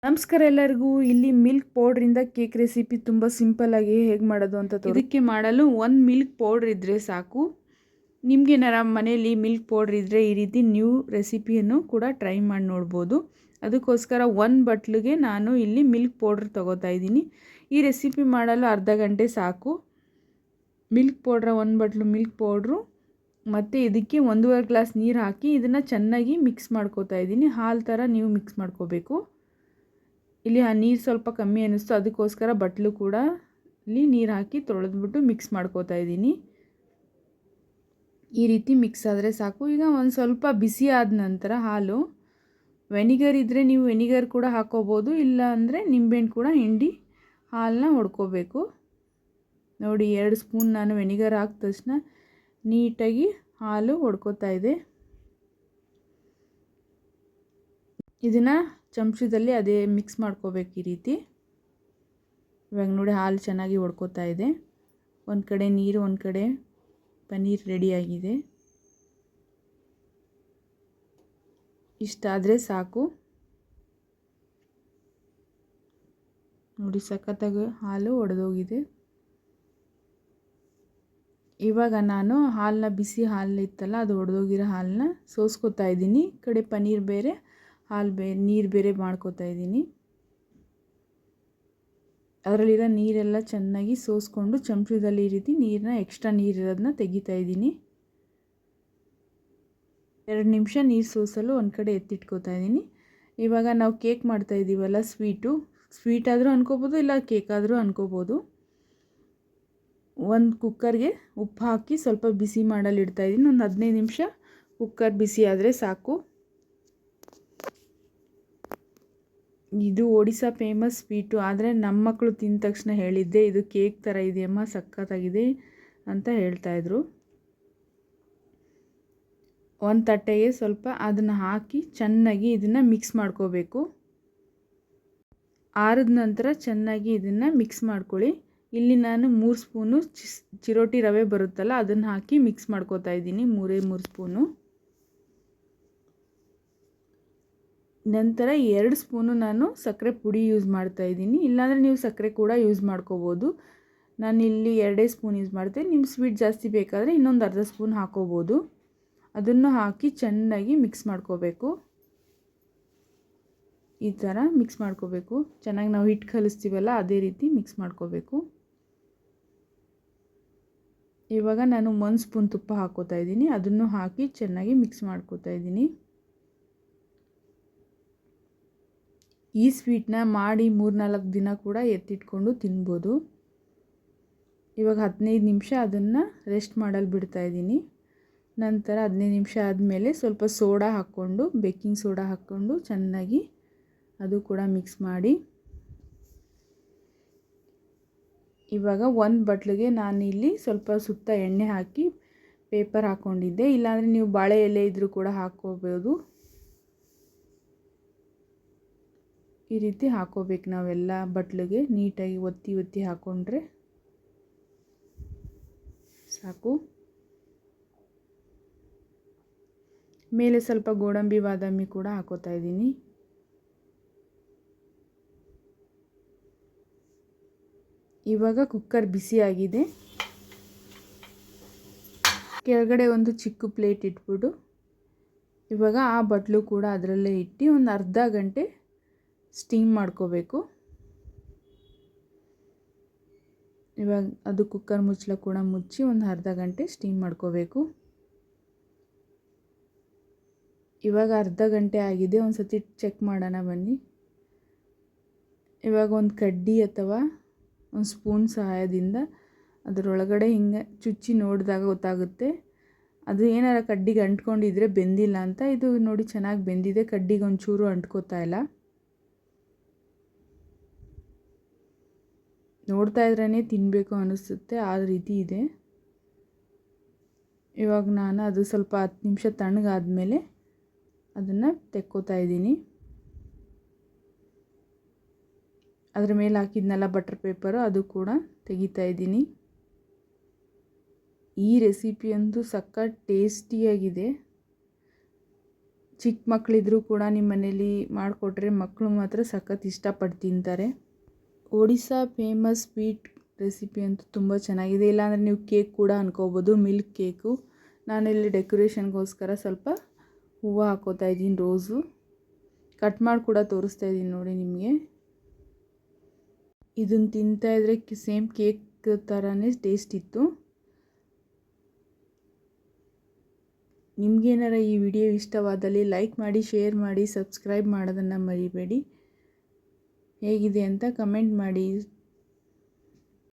ನಮಸ್ಕಾರ ಎಲ್ಲರಿಗೂ. ಇಲ್ಲಿ ಮಿಲ್ಕ್ ಪೌಡ್ರಿಂದ ಕೇಕ್ ರೆಸಿಪಿ ತುಂಬ ಸಿಂಪಲ್ಲಾಗಿ ಹೇಗೆ ಮಾಡೋದು ಅಂತ ಇದಕ್ಕೆ ಮಾಡಲು ಒಂದು ಮಿಲ್ಕ್ ಪೌಡ್ರ್ ಇದ್ದರೆ ಸಾಕು. ನಿಮಗೇನಾರ ಮನೆಯಲ್ಲಿ ಮಿಲ್ಕ್ ಪೌಡ್ರ್ ಇದ್ದರೆ ಈ ರೀತಿ ನ್ಯೂ ರೆಸಿಪಿಯನ್ನು ಕೂಡ ಟ್ರೈ ಮಾಡಿ ನೋಡ್ಬೋದು. ಅದಕ್ಕೋಸ್ಕರ ಒಂದು ಬಟ್ಲಿಗೆ ನಾನು ಇಲ್ಲಿ ಮಿಲ್ಕ್ ಪೌಡ್ರ್ ತೊಗೋತಾ ಇದ್ದೀನಿ. ಈ ರೆಸಿಪಿ ಮಾಡಲು ಅರ್ಧ ಗಂಟೆ ಸಾಕು. ಮಿಲ್ಕ್ ಪೌಡ್ರ ಒಂದು ಬಟ್ಲು ಮಿಲ್ಕ್ ಪೌಡ್ರು ಮತ್ತು ಇದಕ್ಕೆ 1.5 ಗ್ಲಾಸ್ ನೀರು ಹಾಕಿ ಇದನ್ನು ಚೆನ್ನಾಗಿ ಮಿಕ್ಸ್ ಮಾಡ್ಕೋತಾ ಇದ್ದೀನಿ. ಹಾಲು ಥರ ನೀವು ಮಿಕ್ಸ್ ಮಾಡ್ಕೋಬೇಕು. ಇಲ್ಲಿ ಆ ನೀರು ಸ್ವಲ್ಪ ಕಮ್ಮಿ ಅನ್ನಿಸ್ತು, ಅದಕ್ಕೋಸ್ಕರ ಬಟ್ಲು ಕೂಡ ಇಲ್ಲಿ ನೀರು ಹಾಕಿ ತೊಳೆದ್ಬಿಟ್ಟು ಮಿಕ್ಸ್ ಮಾಡ್ಕೋತಾ ಇದ್ದೀನಿ. ಈ ರೀತಿ ಮಿಕ್ಸ್ ಆದರೆ ಸಾಕು. ಈಗ ಒಂದು ಸ್ವಲ್ಪ ಬಿಸಿ ಆದ ನಂತರ ಹಾಲು, ವೆನಿಗರ್ ಇದ್ದರೆ ನೀವು ವೆನಿಗರ್ ಕೂಡ ಹಾಕೋಬೋದು, ಇಲ್ಲ ಅಂದರೆ ನಿಂಬೆಹಣ್ಣು ಕೂಡ ಹಿಂಡಿ ಹಾಲನ್ನ ಹೊಡ್ಕೋಬೇಕು. ನೋಡಿ 2 ಸ್ಪೂನ್ ನಾನು ವೆನಿಗರ್ ಹಾಕಿದ ತಕ್ಷಣ ನೀಟಾಗಿ ಹಾಲು ಹೊಡ್ಕೋತಾ ಇದೆ. ಇದನ್ನು ಚಮಚದಲ್ಲಿ ಅದೇ ಮಿಕ್ಸ್ ಮಾಡ್ಕೋಬೇಕು ಈ ರೀತಿ. ಇವಾಗ ನೋಡಿ ಹಾಲು ಚೆನ್ನಾಗಿ ಹೊಡ್ಕೋತಾ ಇದೆ. ಒಂದು ಕಡೆ ನೀರು, ಒಂದು ಕಡೆ ಪನ್ನೀರ್ ರೆಡಿಯಾಗಿದೆ. ಇಷ್ಟಾದರೆ ಸಾಕು. ನೋಡಿ ಸಖತ್ತಾಗಿ ಹಾಲು ಒಡೆದೋಗಿದೆ. ಇವಾಗ ನಾನು ಹಾಲನ್ನ, ಬಿಸಿ ಹಾಲು ಇತ್ತಲ್ಲ ಅದು ಒಡೆದೋಗಿರೋ ಹಾಲನ್ನ ಸೋಸ್ಕೋತಾ ಇದ್ದೀನಿ. ಈ ಕಡೆ ಪನ್ನೀರ್ ಬೇರೆ, ಹಾಲು ನೀರು ಬೇರೆ ಮಾಡ್ಕೋತಾ ಇದ್ದೀನಿ. ಅದರಲ್ಲಿರೋ ನೀರೆಲ್ಲ ಚೆನ್ನಾಗಿ ಸೋಸ್ಕೊಂಡು ಚಮಚದಲ್ಲಿ ಈ ರೀತಿ ನೀರನ್ನ, ಎಕ್ಸ್ಟ್ರಾ ನೀರಿರೋದನ್ನ ತೆಗಿತಾ ಇದ್ದೀನಿ. 2 ನಿಮಿಷ ನೀರು ಸೋಸಲು ಒಂದು ಕಡೆ ಎತ್ತಿಟ್ಕೋತಾ ಇದ್ದೀನಿ. ಇವಾಗ ನಾವು ಕೇಕ್ ಮಾಡ್ತಾ ಇದ್ದೀವಲ್ಲ, ಸ್ವೀಟ್ ಆದರೂ ಅನ್ಕೋಬೋದು, ಇಲ್ಲ ಕೇಕ್ ಆದರೂ ಅನ್ಕೋಬೋದು. ಒಂದು ಕುಕ್ಕರ್ಗೆ ಉಪ್ಪು ಹಾಕಿ ಸ್ವಲ್ಪ ಬಿಸಿ ಮಾಡಲು ಇಡ್ತಾಯಿದ್ದೀನಿ. ಒಂದು 15 ನಿಮಿಷ ಕುಕ್ಕರ್ ಬಿಸಿ ಆದರೆ ಸಾಕು. ಇದು ಒಡಿಶಾ ಫೇಮಸ್ ಸ್ವೀಟು, ಆದರೆ ನಮ್ಮ ಮಕ್ಕಳು ತಿಂದ ತಕ್ಷಣ ಹೇಳಿದ್ದೆ ಇದು ಕೇಕ್ ಥರ ಇದೆಯಮ್ಮ, ಸಖತ್ತಾಗಿದೆ ಅಂತ ಹೇಳ್ತಾಯಿದ್ರು. ಒಂದು ತಟ್ಟೆಗೆ ಸ್ವಲ್ಪ ಅದನ್ನು ಹಾಕಿ ಚೆನ್ನಾಗಿ ಇದನ್ನು ಮಿಕ್ಸ್ ಮಾಡ್ಕೋಬೇಕು. ಆರಿದ ನಂತರ ಚೆನ್ನಾಗಿ ಇದನ್ನು ಮಿಕ್ಸ್ ಮಾಡ್ಕೊಳ್ಳಿ. ಇಲ್ಲಿ ನಾನು 3 ಸ್ಪೂನು ಚಿರೋಟಿ ರವೆ ಬರುತ್ತಲ್ಲ ಅದನ್ನು ಹಾಕಿ ಮಿಕ್ಸ್ ಮಾಡ್ಕೋತಾ ಇದ್ದೀನಿ, 3 ಸ್ಪೂನು. ನಂತರ 2 ಸ್ಪೂನು ನಾನು ಸಕ್ಕರೆ ಪುಡಿ ಯೂಸ್ ಮಾಡ್ತಾ ಇದ್ದೀನಿ, ಇಲ್ಲಾಂದರೆ ನೀವು ಸಕ್ಕರೆ ಕೂಡ ಯೂಸ್ ಮಾಡ್ಕೋಬೋದು. ನಾನಿಲ್ಲಿ 2 ಸ್ಪೂನ್ ಯೂಸ್ ಮಾಡ್ತೀನಿ. ನಿಮ್ಮ ಸ್ವೀಟ್ ಜಾಸ್ತಿ ಬೇಕಾದರೆ ಇನ್ನೊಂದು ಅರ್ಧ ಸ್ಪೂನ್ ಹಾಕೋಬೋದು. ಅದನ್ನು ಹಾಕಿ ಚೆನ್ನಾಗಿ ಮಿಕ್ಸ್ ಮಾಡ್ಕೋಬೇಕು. ಈ ಥರ ಮಿಕ್ಸ್ ಮಾಡ್ಕೋಬೇಕು. ಚೆನ್ನಾಗಿ ನಾವು ಹಿಟ್ಟು ಕಲಿಸ್ತೀವಲ್ಲ ಅದೇ ರೀತಿ ಮಿಕ್ಸ್ ಮಾಡ್ಕೋಬೇಕು. ಇವಾಗ ನಾನು 1 ಸ್ಪೂನ್ ತುಪ್ಪ ಹಾಕೋತಾ ಇದ್ದೀನಿ. ಅದನ್ನು ಹಾಕಿ ಚೆನ್ನಾಗಿ ಮಿಕ್ಸ್ ಮಾಡ್ಕೋತಾ ಇದ್ದೀನಿ. ಈ ಸ್ವೀಟ್ನ ಮಾಡಿ 3-4 ದಿನ ಕೂಡ ಎತ್ತಿಟ್ಕೊಂಡು ತಿನ್ಬೋದು. ಇವಾಗ 15 ನಿಮಿಷ ಅದನ್ನು ರೆಸ್ಟ್ ಮಾಡಲು ಬಿಡ್ತಾ ಇದ್ದೀನಿ. ನಂತರ 15 ನಿಮಿಷ ಆದಮೇಲೆ ಸ್ವಲ್ಪ ಸೋಡಾ ಹಾಕ್ಕೊಂಡು, ಬೇಕಿಂಗ್ ಸೋಡಾ ಹಾಕ್ಕೊಂಡು ಚೆನ್ನಾಗಿ ಅದು ಕೂಡ ಮಿಕ್ಸ್ ಮಾಡಿ, ಇವಾಗ ಒಂದು ಬಟ್ಲಿಗೆ ನಾನಿಲ್ಲಿ ಸ್ವಲ್ಪ ಸುತ್ತ ಎಣ್ಣೆ ಹಾಕಿ ಪೇಪರ್ ಹಾಕ್ಕೊಂಡಿದ್ದೆ, ಇಲ್ಲಾಂದರೆ ನೀವು ಬಾಳೆ ಎಲೆ ಇದ್ದರೂ ಕೂಡ ಹಾಕ್ಕೋಬೋದು. ಈ ರೀತಿ ಹಾಕೋಬೇಕು ನಾವೆಲ್ಲ ಬಟ್ಲಿಗೆ, ನೀಟಾಗಿ ಒತ್ತಿ ಹಾಕ್ಕೊಂಡ್ರೆ ಸಾಕು. ಮೇಲೆ ಸ್ವಲ್ಪ ಗೋಡಂಬಿ ಬಾದಾಮಿ ಕೂಡ ಹಾಕೋತಾ ಇದ್ದೀನಿ. ಇವಾಗ ಕುಕ್ಕರ್ ಬಿಸಿಯಾಗಿದೆ. ಕೆಳಗಡೆ ಒಂದು ಚಿಕ್ಕ ಪ್ಲೇಟ್ ಇಟ್ಬಿಟ್ಟು ಇವಾಗ ಆ ಬಟ್ಲು ಕೂಡ ಅದರಲ್ಲೇ ಇಟ್ಟು ಒಂದು ಅರ್ಧ ಗಂಟೆ ಸ್ಟೀಮ್ ಮಾಡ್ಕೋಬೇಕು. ಇವಾಗ ಅದು ಕುಕ್ಕರ್ ಮುಚ್ಚಳ ಕೂಡ ಮುಚ್ಚಿ ಒಂದು ಅರ್ಧ ಗಂಟೆ ಸ್ಟೀಮ್ ಮಾಡ್ಕೋಬೇಕು. ಇವಾಗ ಅರ್ಧ ಗಂಟೆ ಆಗಿದೆ. ಒಂದು ಸತಿ ಚೆಕ್ ಮಾಡೋಣ ಬನ್ನಿ. ಇವಾಗ ಒಂದು ಕಡ್ಡಿ ಅಥವಾ ಒಂದು ಸ್ಪೂನ್ ಸಹಾಯದಿಂದ ಅದರೊಳಗಡೆ ಹಿಂಗೆ ಚುಚ್ಚಿ ನೋಡಿದಾಗ ಗೊತ್ತಾಗುತ್ತೆ ಅದು ಏನಾರ ಕಡ್ಡಿಗೆ ಅಂಟ್ಕೊಂಡಿದ್ರೆ ಬೆಂದಿಲ್ಲ ಅಂತ. ಇದು ನೋಡಿ ಚೆನ್ನಾಗಿ ಬೆಂದಿದೆ, ಕಡ್ಡಿಗೆ ಒಂಚೂರು ಅಂಟ್ಕೋತಾ ಇಲ್ಲ. ನೋಡ್ತಾ ಇದ್ರೇ ತಿನ್ನಬೇಕು ಅನ್ನಿಸುತ್ತೆ, ಆ ರೀತಿ ಇದೆ. ಇವಾಗ ನಾನು ಅದು ಸ್ವಲ್ಪ 10 ನಿಮಿಷ ತಣ್ಣಗಾದ್ಮೇಲೆ ಅದನ್ನು ತೆಕ್ಕೋತಾ ಇದ್ದೀನಿ. ಅದರ ಮೇಲೆ ಹಾಕಿದ್ನಲ್ಲ ಬಟರ್ ಪೇಪರು, ಅದು ಕೂಡ ತೆಗಿತಾ ಇದ್ದೀನಿ. ಈ ರೆಸಿಪಿ ಅಂತೂ ಸಖತ್ ಟೇಸ್ಟಿಯಾಗಿದೆ. ಚಿಕ್ಕ ಮಕ್ಕಳಿದ್ರೂ ಕೂಡ ನಿಮ್ಮ ಮನೇಲಿ ಮಾಡಿಕೊಟ್ರೆ ಮಕ್ಕಳು ಮಾತ್ರ ಸಖತ್ ಇಷ್ಟಪಟ್ಟು ತಿಂತಾರೆ. ಒಡಿಸ್ಸಾ ಫೇಮಸ್ ಸ್ವೀಟ್ ರೆಸಿಪಿ ಅಂತೂ ತುಂಬ ಚೆನ್ನಾಗಿದೆ. ಇಲ್ಲಾಂದರೆ ನೀವು ಕೇಕ್ ಕೂಡ ಅನ್ಕೋಬೋದು, ಮಿಲ್ಕ್ ಕೇಕು. ನಾನಿಲ್ಲಿ ಡೆಕೋರೇಷನ್ಗೋಸ್ಕರ ಸ್ವಲ್ಪ ಹೂವು ಹಾಕೋತಾ ಇದ್ದೀನಿ, ರೋಸು. ಕಟ್ ಮಾಡಿ ಕೂಡ ತೋರಿಸ್ತಾ ಇದ್ದೀನಿ ನೋಡಿ ನಿಮಗೆ. ಇದನ್ನು ತಿಂತಾಯಿದ್ರೆ ಸೇಮ್ ಕೇಕ್ ಥರನೇ ಟೇಸ್ಟ್ ಇತ್ತು. ನಿಮಗೇನಾರ ಈ ವಿಡಿಯೋ ಇಷ್ಟವಾದಲ್ಲಿ ಲೈಕ್ ಮಾಡಿ, ಶೇರ್ ಮಾಡಿ, ಸಬ್ಸ್ಕ್ರೈಬ್ ಮಾಡೋದನ್ನು ಮರಿಬೇಡಿ. ಹೇಗಿದೆ ಅಂತ ಕಮೆಂಟ್ ಮಾಡಿ.